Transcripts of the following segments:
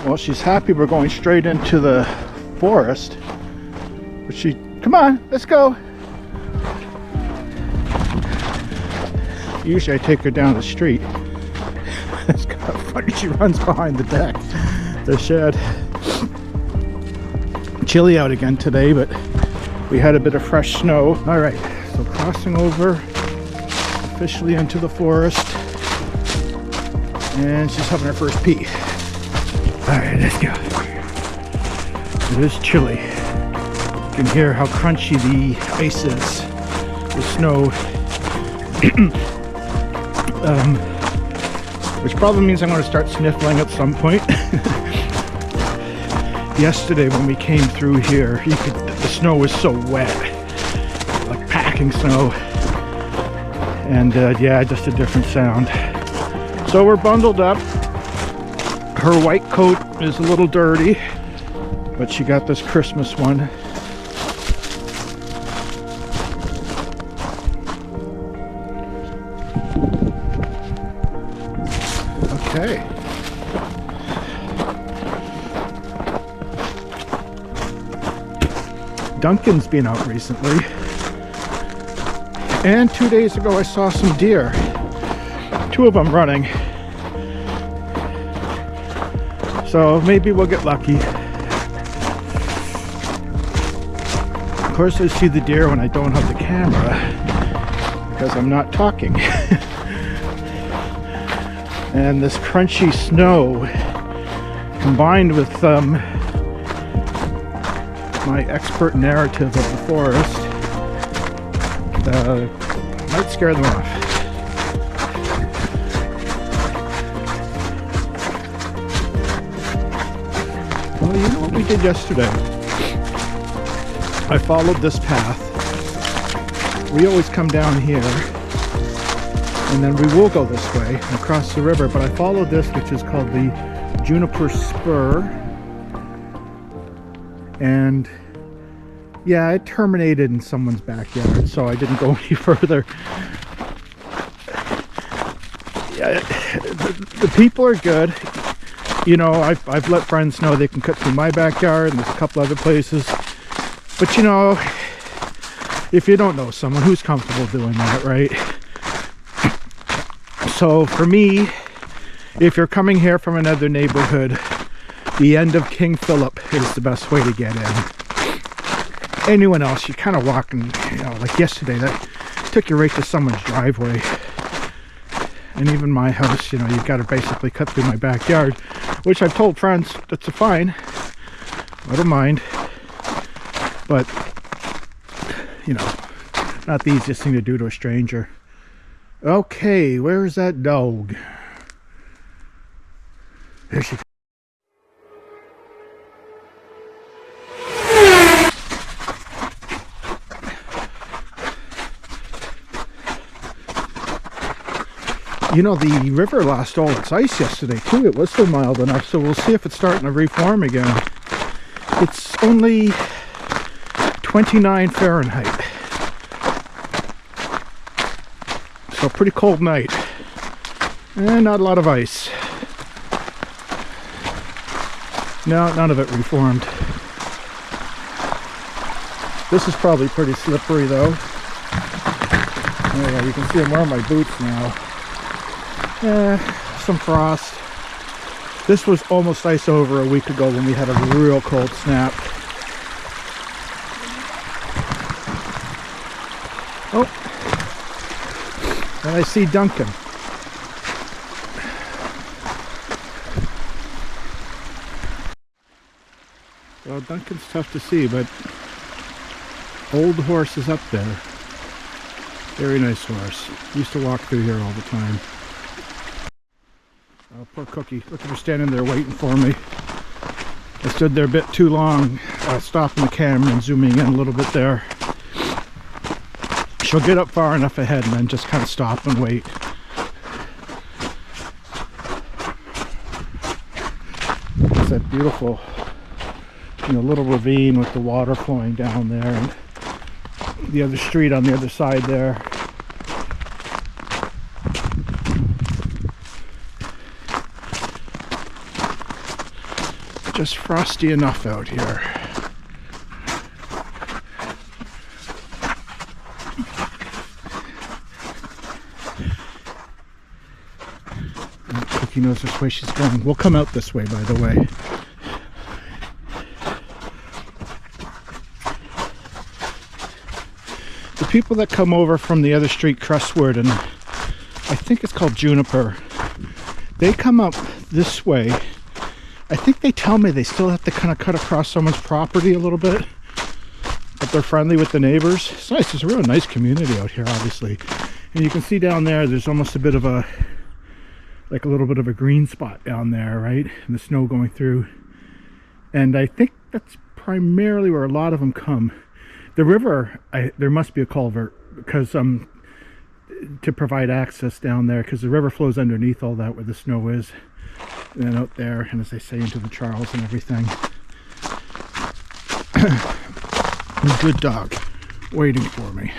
Well, she's happy we're going straight into the forest. But she, come on, let's go. Usually I take her down the street. It's kind of funny, she runs behind the deck, the shed. Chilly out again today, but we had a bit of fresh snow. All right, so crossing over officially into the forest. And she's having her first pee. All right, let's go. It is chilly. You can hear how crunchy the ice is, the snow. Which probably means I'm going to start sniffling at some point. Yesterday when we came through here, the snow was so wet, like packing snow. And yeah, just a different sound. So we're bundled up. Her white coat is a little dirty, but she got this Christmas one. Okay. Duncan's been out recently. And 2 days ago I saw some deer. 2 of them running. So maybe we'll get lucky. Of course I see the deer when I don't have the camera, because I'm not talking. And this crunchy snow combined with my expert narrative of the forest might scare them off. Well, you know what we did yesterday? I followed this path. We always come down here and then we will go this way and across the river, but I followed this, which is called the Juniper Spur. And yeah, it terminated in someone's backyard, so I didn't go any further. Yeah, the people are good. You know, I've let friends know they can cut through my backyard, and there's a couple other places. But you know, if you don't know someone, who's comfortable doing that, right? So for me, if you're coming here from another neighborhood, the end of King Phillip is the best way to get in. Anyone else, you're kind of walking, you know, like yesterday, that took you right to someone's driveway. And even my house, you know, you've got to basically cut through my backyard, which I've told friends, that's fine. I don't mind. But, you know, not the easiest thing to do to a stranger. Okay, where's that dog? There she goes. You know, the river lost all its ice yesterday too. It was so mild enough, so we'll see if it's starting to reform again. It's only 29 Fahrenheit. So pretty cold night. And not a lot of ice. No, none of it reformed. This is probably pretty slippery though. Yeah, you can see I'm wearing my boots now. Some frost. This was almost ice over a week ago when we had a real cold snap. Oh, and I see Duncan. Well, Duncan's tough to see, but Old Horse is up there. Very nice horse. Used to walk through here all the time. Oh, poor Cookie. Look at her standing there waiting for me. I stood there a bit too long, stopping the camera and zooming in a little bit there. She'll get up far enough ahead and then just kind of stop and wait. It's that beautiful, you know, little ravine with the water flowing down there, and the other street on the other side there. just frosty enough out here. Cookie knows which way she's going. We'll come out this way, by the way. The people that come over from the other street, Crestwood, and I think it's called Juniper, they come up this way. I think they tell me they still have to kind of cut across someone's property a little bit, but they're friendly with the neighbors. It's nice. It's a real nice community out here, obviously. And you can see down there, there's almost a bit of a, like a little bit of a green spot down there, right? And the snow going through. And I think that's primarily where a lot of them come. The river, there must be a culvert because to provide access down there, because the river flows underneath all that where the snow is. And then out there, and as they say, into the Charles and everything. Good dog waiting for me.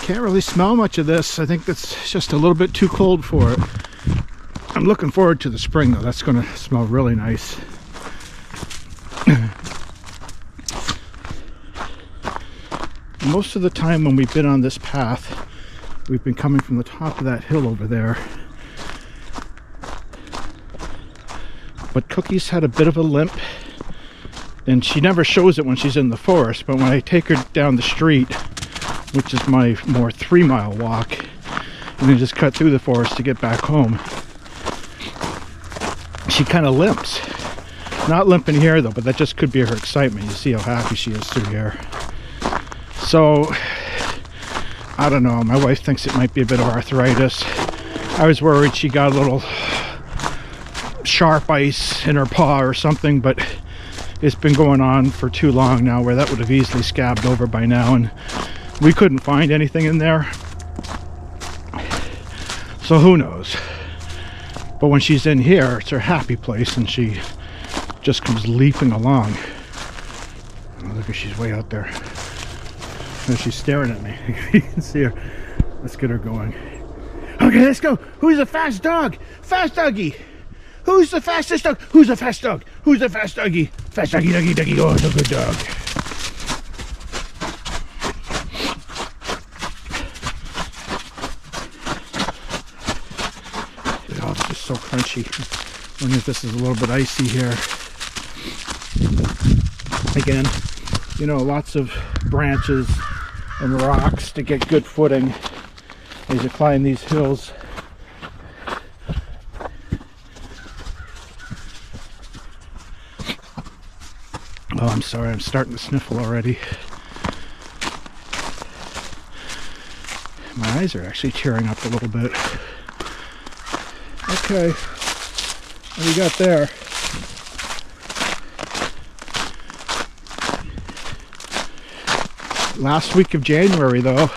Can't really smell much of this. I think it's just a little bit too cold for it. I'm looking forward to the spring though. That's going to smell really nice. Most of the time when we've been on this path, we've been coming from the top of that hill over there. But Cookie's had a bit of a limp, and she never shows it when she's in the forest, but when I take her down the street, which is my more 3-mile walk, and then just cut through the forest to get back home, she kind of limps. Not limping here though, but that just could be her excitement. You see how happy she is through here. So I don't know, my wife thinks it might be a bit of arthritis. I was worried she got a little sharp ice in her paw or something, but it's been going on for too long now where that would have easily scabbed over by now, and we couldn't find anything in there, so who knows. But when she's in here, it's her happy place, and she just comes leaping along. Oh, look, she's way out there. No, she's staring at me. You can see her. Let's get her going. Okay, let's go. Who's the fast dog? Fast doggy. Who's the fastest dog? Who's the fast dog? Who's the fast doggy? Fast doggy, doggy, doggy. Oh, it's a good dog. So crunchy. I wonder if this is a little bit icy here. Again, you know, lots of branches and rocks to get good footing as you climb these hills. Oh, I'm sorry, I'm starting to sniffle already. My eyes are actually tearing up a little bit. Okay, what do we got there? Last week of January though.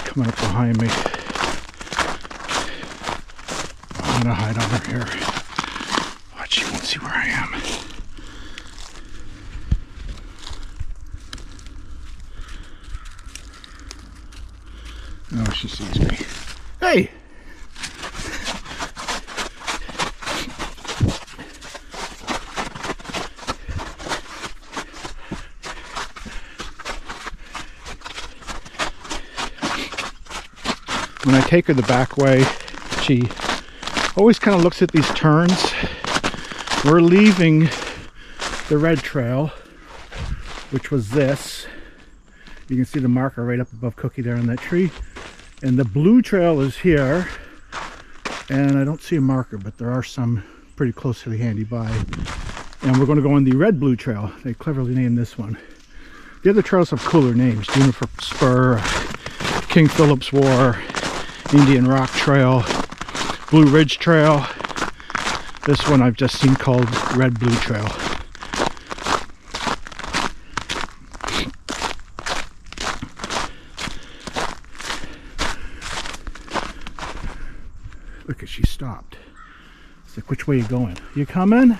Coming up behind me. I'm gonna hide under here. Watch, she won't see where I am. Oh, she sees me. Hey! When I take her the back way, she always kind of looks at these turns. We're leaving the red trail, which was this. You can see the marker right up above Cookie there on that tree. And the blue trail is here And I don't see a marker, but there are some pretty close to the handy by. And we're going to go on the Red Blue Trail. They cleverly named this one. The other trails have cooler names. Juniper Spur, King Phillip's War, Indian Rock Trail, Blue Ridge Trail. This one I've just seen called Red Blue Trail. Look, she stopped. It's like, which way you going? You coming?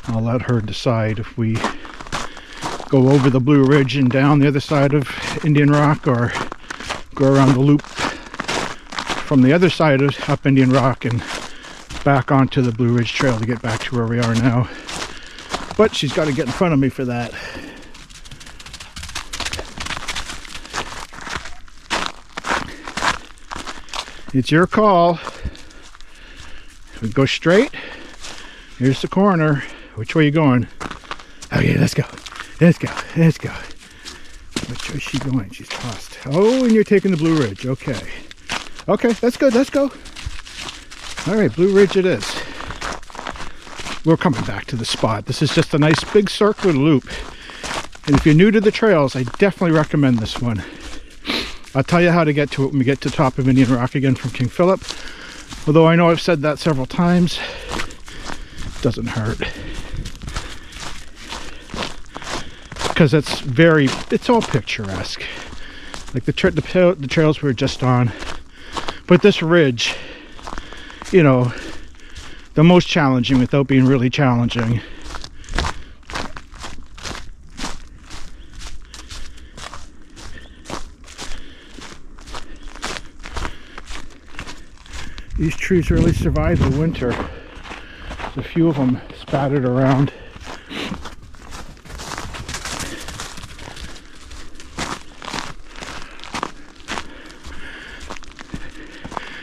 I'll let her decide if we go over the Blue Ridge and down the other side of Indian Rock, or go around the loop from the other side of up Indian Rock and back onto the Blue Ridge Trail to get back to where we are now. But she's got to get in front of me for that. It's your call. We go straight. Here's the corner. Which way are you going? Okay, let's go. Let's go. Let's go. Which way is she going? She's tossed. Oh, and you're taking the Blue Ridge. Okay. Okay, that's good. Let's go. All right, Blue Ridge it is. We're coming back to the spot. This is just a nice big circular loop. And if you're new to the trails, I definitely recommend this one. I'll tell you how to get to it when we get to the top of Indian Rock again from King Phillip. Although I know I've said that several times, it doesn't hurt. Because it's all picturesque. Like the trails we were just on. But this ridge, you know, the most challenging without being really challenging. These trees really survive the winter. There's a few of them spattered around.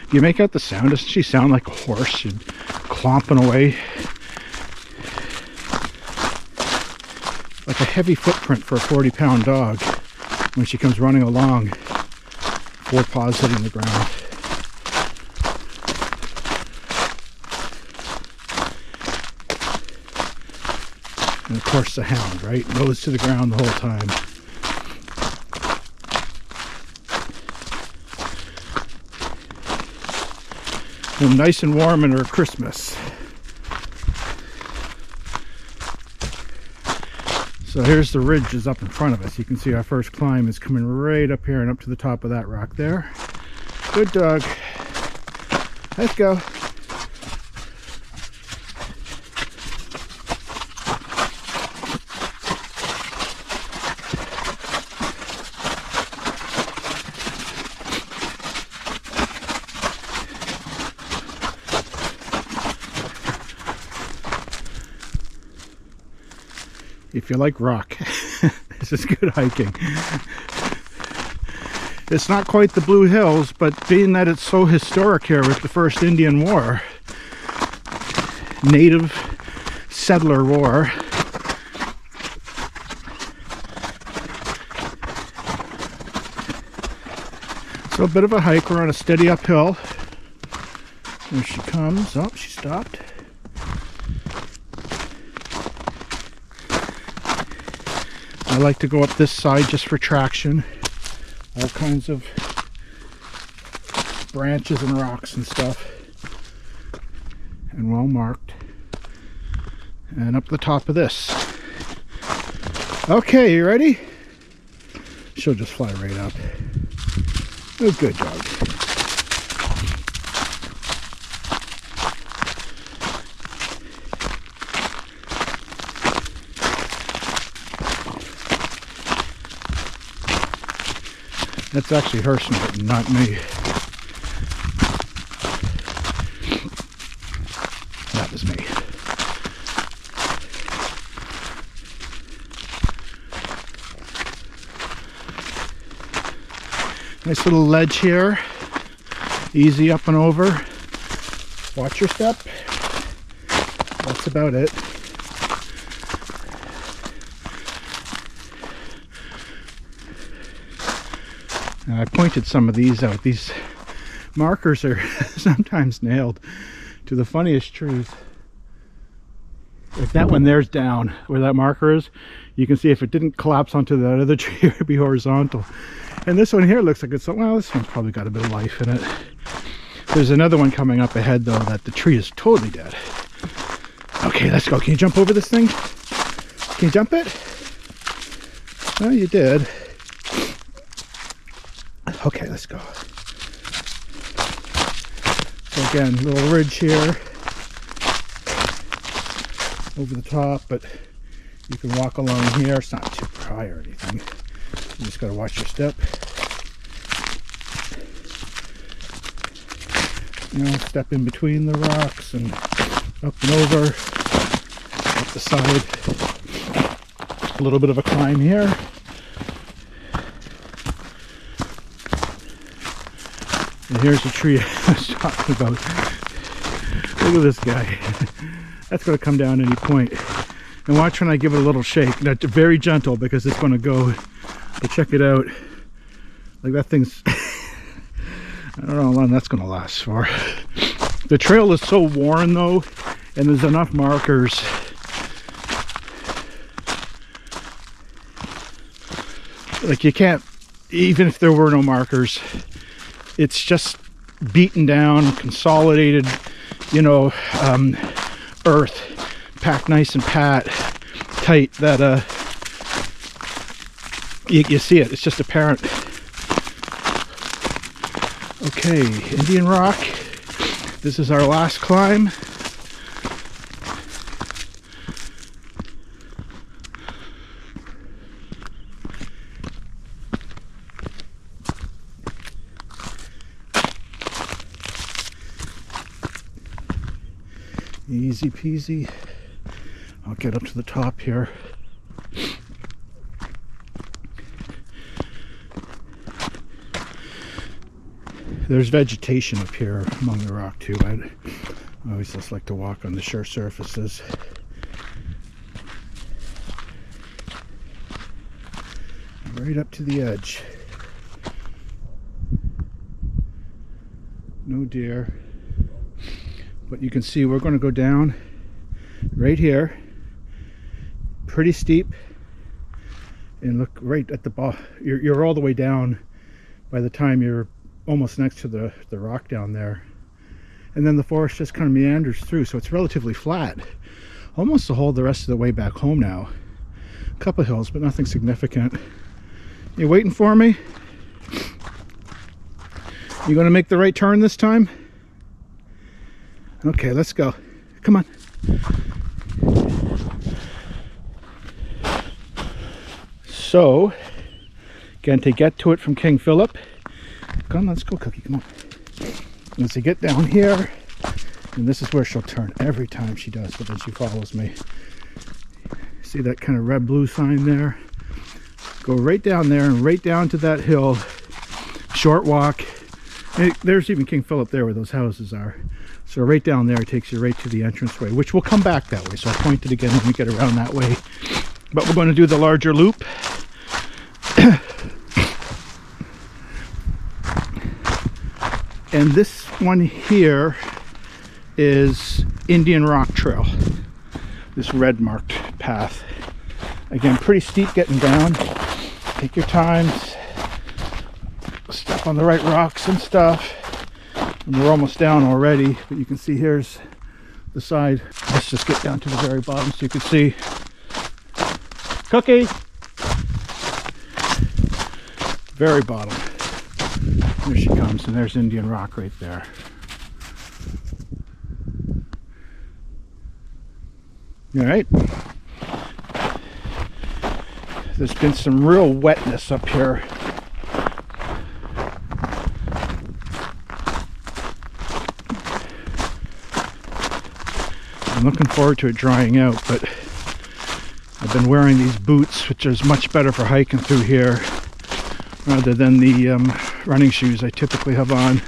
You make out the sound? Doesn't she sound like a horse? She's clomping away. Like a heavy footprint for a 40-pound dog when she comes running along. 4 paws hitting the ground. And of course the hound, right? Nose to the ground the whole time. And nice and warm in her Christmas. So here's the ridges up in front of us. You can see our first climb is coming right up here and up to the top of that rock there. Good dog. Let's go. If you like rock, this is good hiking. It's not quite the Blue Hills, but being that it's so historic here with the first Indian War, native settler war, so a bit of a hike. We're on a steady uphill. There she comes. Oh, she stopped. I like to go up this side just for traction. All kinds of branches and rocks and stuff. And well marked. And up the top of this. Okay, you ready? She'll just fly right up. Oh, good dog. That's actually her snorting, not me. That was me. Nice little ledge here. Easy up and over. Watch your step. That's about it. Now, I pointed some of these out. These markers are sometimes nailed to the funniest trees. Like that one there's down where that marker is. You can see if it didn't collapse onto that other tree, it would be horizontal. And this one here looks like it's, well, this one's probably got a bit of life in it. There's another one coming up ahead though that the tree is totally dead. Okay, let's go. Can you jump over this thing? Can you jump it? No, you did. Okay, let's go. So again, little ridge here over the top, but you can walk along here. It's not too high or anything. You just got to watch your step. You know, step in between the rocks and up and over, up the side. A little bit of a climb here. And here's the tree I was talking about. Look at this guy. That's going to come down any point. And watch when I give it a little shake. Now, very gentle because it's going to go. But check it out. Like that thing's... I don't know how long that's going to last for. The trail is so worn though, and there's enough markers. Like you can't, even if there were no markers, it's just beaten down, consolidated, you know, earth, packed nice and tight, that you see it, it's just apparent. Okay, Indian Rock, this is our last climb. Easy peasy. I'll get up to the top here. There's vegetation up here among the rock too. I always just like to walk on the sure surfaces. Right up to the edge. No deer. But you can see we're going to go down right here. Pretty steep. And look right at the bottom. You're all the way down by the time you're almost next to the rock down there. And then the forest just kind of meanders through, so it's relatively flat. Almost to hold the rest of the way back home now. A couple hills, but nothing significant. You waiting for me? You gonna make the right turn this time? Okay, let's go. Come on. So, again, to get to it from King Phillip, come on, let's go, Cookie, come on. Once you get down here, and this is where she'll turn every time she does, but then she follows me. See that kind of red-blue sign there? Go right down there and right down to that hill. Short walk. There's even King Phillip there where those houses are. So right down there, it takes you right to the entranceway, which will come back that way. So I'll point it again when we get around that way. But we're going to do the larger loop. And this one here is Indian Rock Trail. This red marked path. Again, pretty steep getting down. Take your time. Step on the right rocks and stuff. And we're almost down already, but you can see here's the side. Let's just get down to the very bottom so you can see. Cookie! Very bottom. There she comes, and there's Indian Rock right there. All right. There's been some real wetness up here. I'm looking forward to it drying out, but I've been wearing these boots, which is much better for hiking through here rather than the running shoes I typically have on.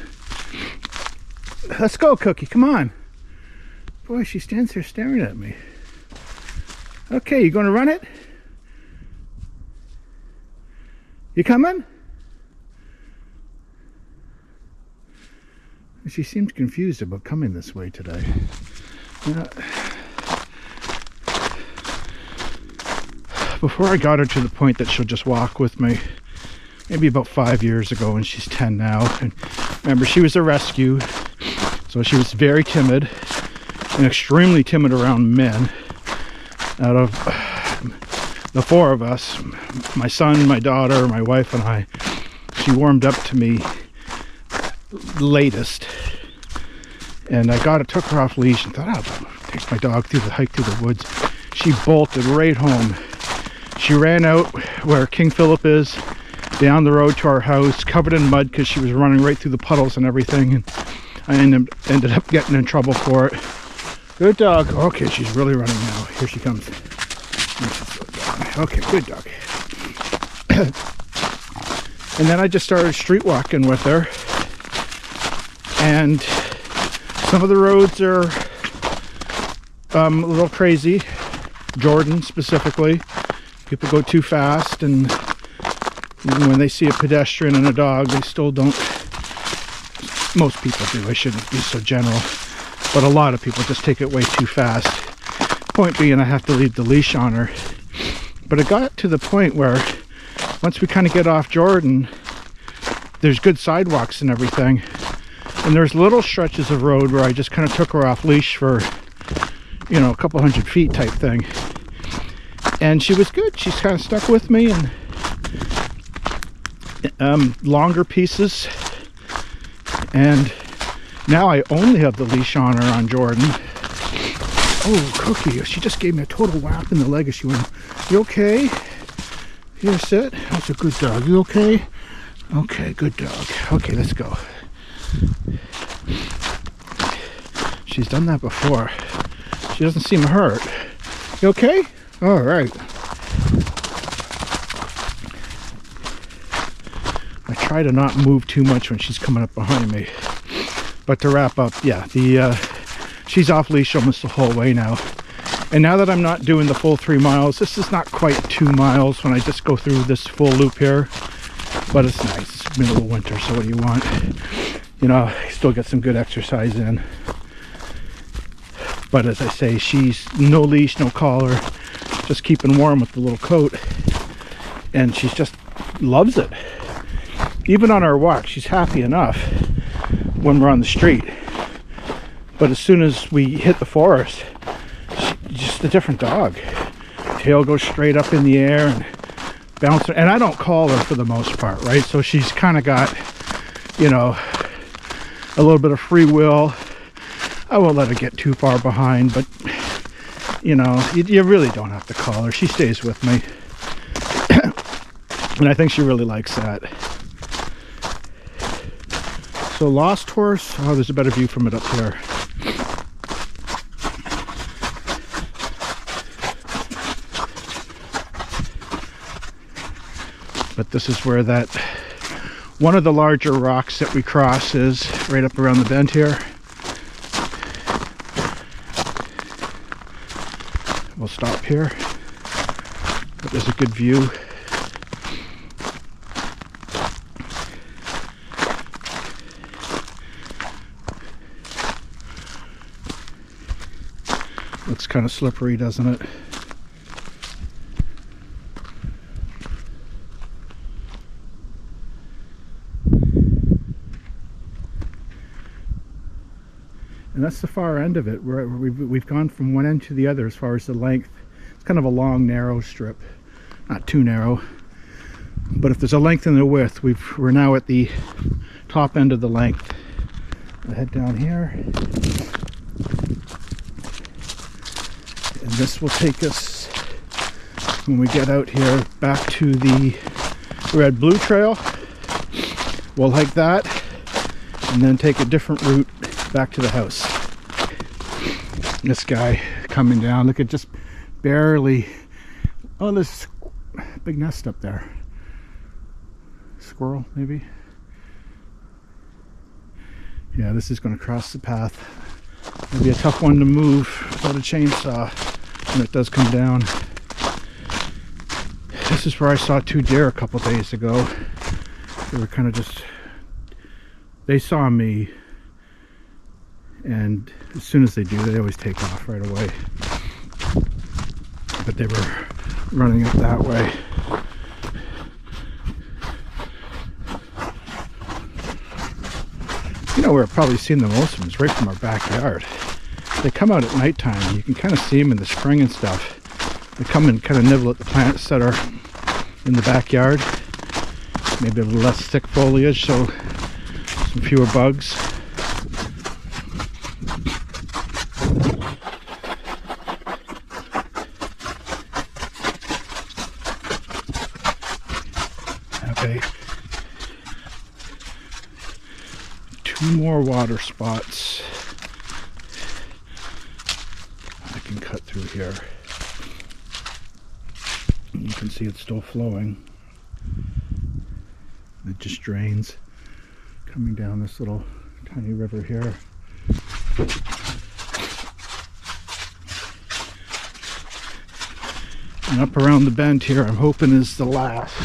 Let's go, Cookie, come on. Boy, she stands there staring at me. Okay, you gonna run it? You coming? She seems confused about coming this way today. Before I got her to the point that she'll just walk with me, maybe about 5 years ago, and she's 10 now. And remember, she was a rescue, so she was very timid and extremely timid around men. Out of the four of us, my son, my daughter, my wife, and I, she warmed up to me latest. And I took her off leash and thought, I'll take my dog through the hike through the woods. She bolted right home. She ran out where King Phillip is, down the road to our house, covered in mud because she was running right through the puddles and everything. And I ended up getting in trouble for it. Good dog. Okay, she's really running now. Here she comes. Okay, good dog. And then I just started street walking with her. And some of the roads are a little crazy. Jordan specifically. People go too fast, and even when they see a pedestrian and a dog, they still don't. Most people do. I shouldn't be so general. But a lot of people just take it way too fast. Point being, I have to leave the leash on her. But it got to the point where once we kind of get off Jordan, there's good sidewalks and everything. And there's little stretches of road where I just kind of took her off leash for, you know, a couple 100 feet type thing. And she was good. She's kind of stuck with me. And longer pieces. And now I only have the leash on her on Jordan. Oh, Cookie, she just gave me a total whap in the leg as she went, you okay? Here, sit. That's a good dog. You okay? Okay, good dog. Okay, let's go. She's done that before. She doesn't seem hurt. You okay? All right. I try to not move too much when she's coming up behind me. But to wrap up, yeah, she's off leash almost the whole way now. And now that I'm not doing the full 3 miles, this is not quite 2 miles when I just go through this full loop here. But it's nice. It's middle of winter, so what do you want? You know, I still get some good exercise in. But as I say, she's no leash, no collar, just keeping warm with the little coat. And she's just loves it. Even on our walk, she's happy enough when we're on the street. But as soon as we hit the forest, she's just a different dog. Tail goes straight up in the air and bounces. And I don't call her for the most part, right? So she's kind of got, you know, a little bit of free will. I won't let her get too far behind, but you know, you really don't have to call her. She stays with me. And I think she really likes that. So Lost Horse, oh, there's a better view from it up here. But this is where that, one of the larger rocks that we cross is, right up around the bend here. We'll stop here, but there's a good view. Looks kind of slippery, doesn't it? And that's the far end of it. We've gone from one end to the other as far as the length. It's kind of a long, narrow strip. Not too narrow. But if there's a length and a width, we're now at the top end of the length. I'll head down here. And this will take us, when we get out here, back to the Red Blue Trail. We'll hike that and then take a different route back to the house. This guy coming down, look at just barely, oh, there's a big nest up there. Squirrel maybe. Yeah, this is going to cross the path. It'll be a tough one to move without a chainsaw when it does come down. This is where I saw 2 deer a couple days ago. They were kind of just, they saw me, and as soon as they do, they always take off right away. But they were running up that way. You know, where I've probably seen the most of them is right from our backyard. They come out at nighttime. You can kind of see them in the spring and stuff. They come and kind of nibble at the plants that are in the backyard. Maybe a little less thick foliage, so some fewer bugs. Okay. 2 more water spots. I can cut through here. You can see it's still flowing. It just drains coming down this little tiny river here. And up around the bend here, I'm hoping is the last.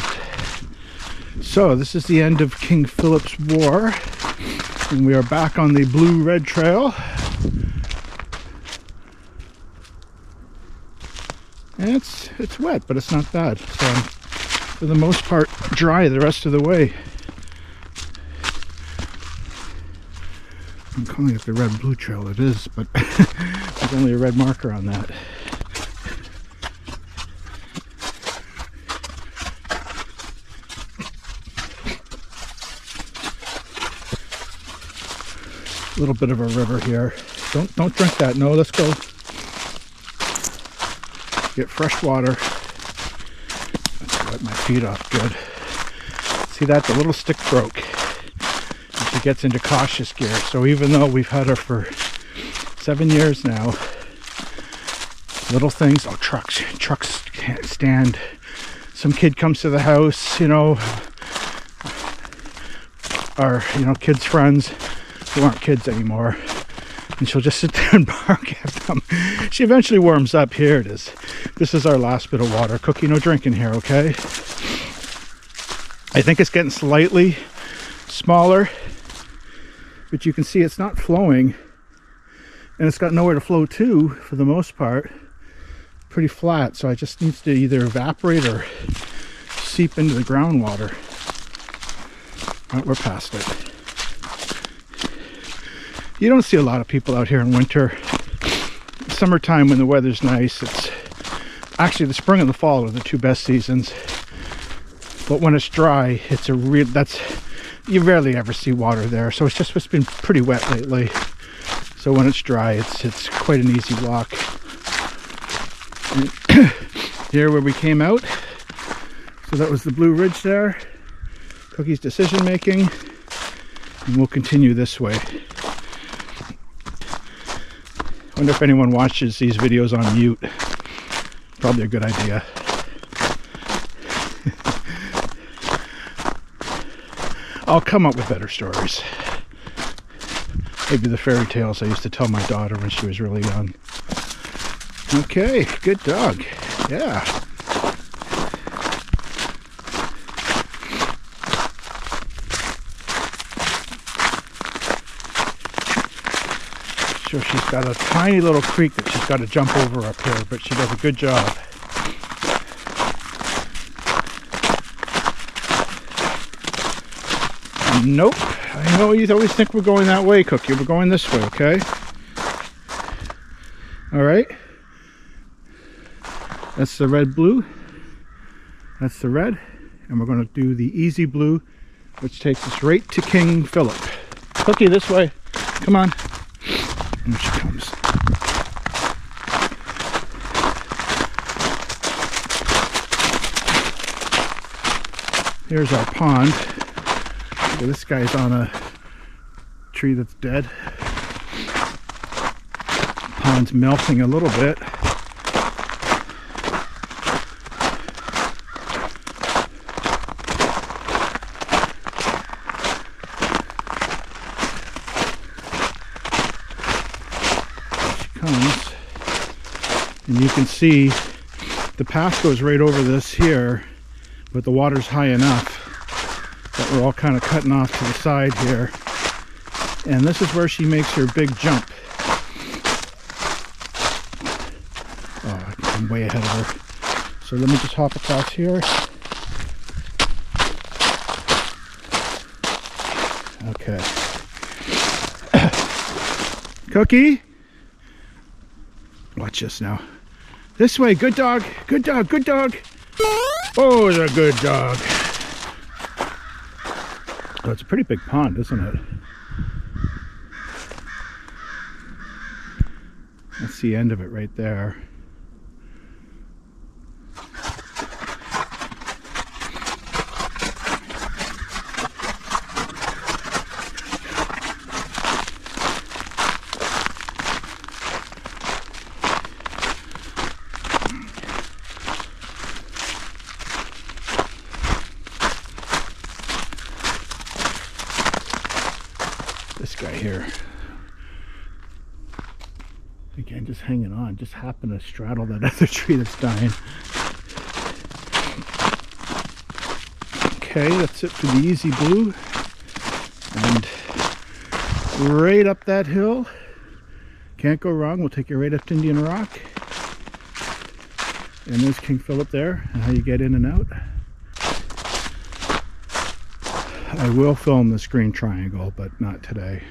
So this is the end of King Philip's War, and we are back on the blue-red trail. And it's wet, but it's not bad. So I'm, for the most part, dry the rest of the way. I'm calling it the red-blue trail. It is, but there's only a red marker on that. A little bit of a river here. Don't drink that. No, let's go get fresh water. Let's wipe my feet off good. See that? The little stick broke. And she gets into cautious gear. So even though we've had her for 7 years now, little things. Oh, trucks can't stand. Some kid comes to the house, you know, our kids' friends who aren't kids anymore, and she'll just sit there and bark at them. She eventually warms up. Here it is. This is our last bit of water. Cookie, no drinking here, okay? I think it's getting slightly smaller, but you can see it's not flowing, and it's got nowhere to flow to for the most part. Pretty flat, so it just needs to either evaporate or seep into the groundwater. Right, we're past it. You don't see a lot of people out here in winter. Summertime, when the weather's nice, it's actually the spring and the fall are the 2 best seasons. But when it's dry, it's you rarely ever see water there. So it's been pretty wet lately. So when it's dry, it's quite an easy walk. And here where we came out. So that was the Blue Ridge there. Cookie's decision making. And we'll continue this way. I wonder if anyone watches these videos on mute. Probably a good idea. I'll come up with better stories. Maybe the fairy tales I used to tell my daughter when she was really young. Okay, good dog. Yeah. So she's got a tiny little creek that she's got to jump over up here, but she does a good job. Nope. I know you always think we're going that way, Cookie. We're going this way, okay? All right. That's the red-blue. That's the red. And we're going to do the easy blue, which takes us right to King Philip. Cookie, this way. Come on. Here she comes. Here's our pond. Okay, this guy's on a tree that's dead. Pond's melting a little bit. And you can see the path goes right over this here, but the water's high enough that we're all kind of cutting off to the side here. And this is where she makes her big jump. Oh, I'm way ahead of her. So let me just hop across here. Okay. Cookie? Watch this now. This way, good dog, good dog, good dog. Oh, the good dog. Oh, it's a pretty big pond, isn't it? That's the end of it right there. This guy here, again, just hanging on, just happened to straddle that other tree that's dying. Okay, that's it for the Easy Blue. And right up that hill, can't go wrong, we'll take you right up to Indian Rock. And there's King Phillip there, and how you get in and out. I will film this green triangle, but not today.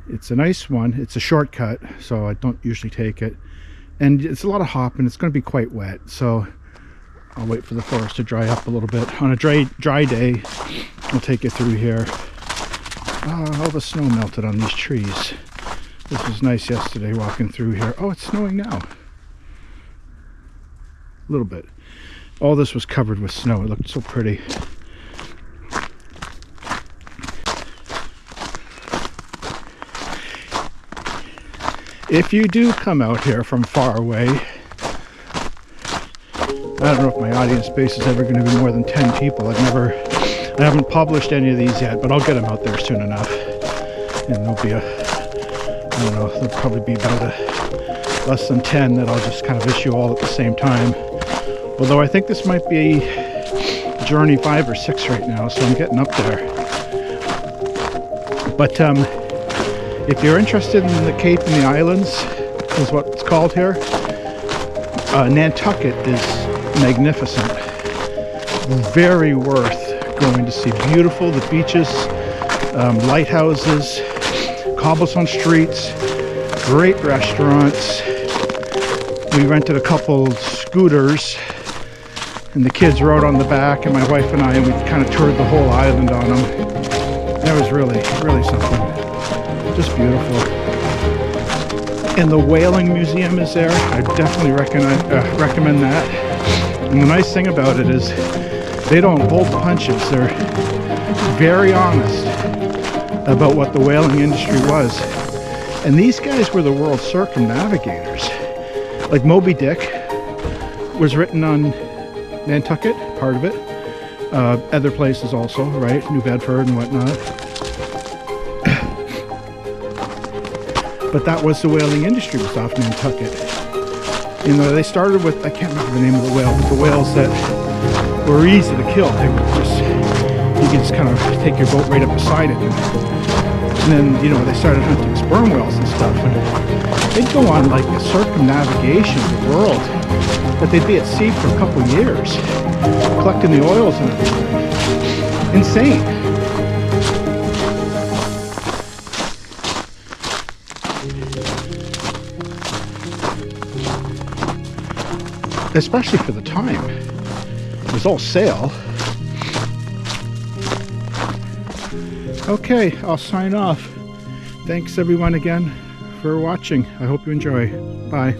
It's a nice one. It's a shortcut, so I don't usually take it. And it's a lot of hopping. It's going to be quite wet, so I'll wait for the forest to dry up a little bit. On a dry day, we'll take you through here. All the snow melted on these trees. This was nice yesterday walking through here. Oh, it's snowing now. A little bit. All this was covered with snow. It looked so pretty. If you do come out here from far away, I don't know if my audience base is ever going to be more than 10 people. I haven't published any of these yet, but I'll get them out there soon enough. And there'll be I don't know, there'll probably be about less than 10 that I'll just kind of issue all at the same time. Although I think this might be journey 5 or 6 right now, so I'm getting up there. But if you're interested in the Cape and the Islands, is what it's called here, Nantucket is magnificent. Very worth going to see. Beautiful, the beaches, lighthouses, cobblestone streets, great restaurants. We rented a couple scooters, and the kids rode on the back, and my wife and we kind of toured the whole island on them. That was really, really something. Just beautiful. And the Whaling Museum is there. I definitely recommend that. And the nice thing about it is they don't hold punches. They're very honest about what the whaling industry was. And these guys were the world circumnavigators. Like Moby Dick was written on Nantucket, part of it. Other places also, right? New Bedford and whatnot. But that was the whaling industry, was off Nantucket. You know, they started with, I can't remember the name of the whale, but the whales that were easy to kill. They were just, you could just kind of take your boat right up beside it. And then, you know, they started hunting sperm whales and stuff. And they'd go on like a circumnavigation of the world. But they'd be at sea for a couple of years, collecting the oils and everything. Insane. Especially for the time. It was all sail. Okay, I'll sign off. Thanks everyone again for watching. I hope you enjoy. Bye.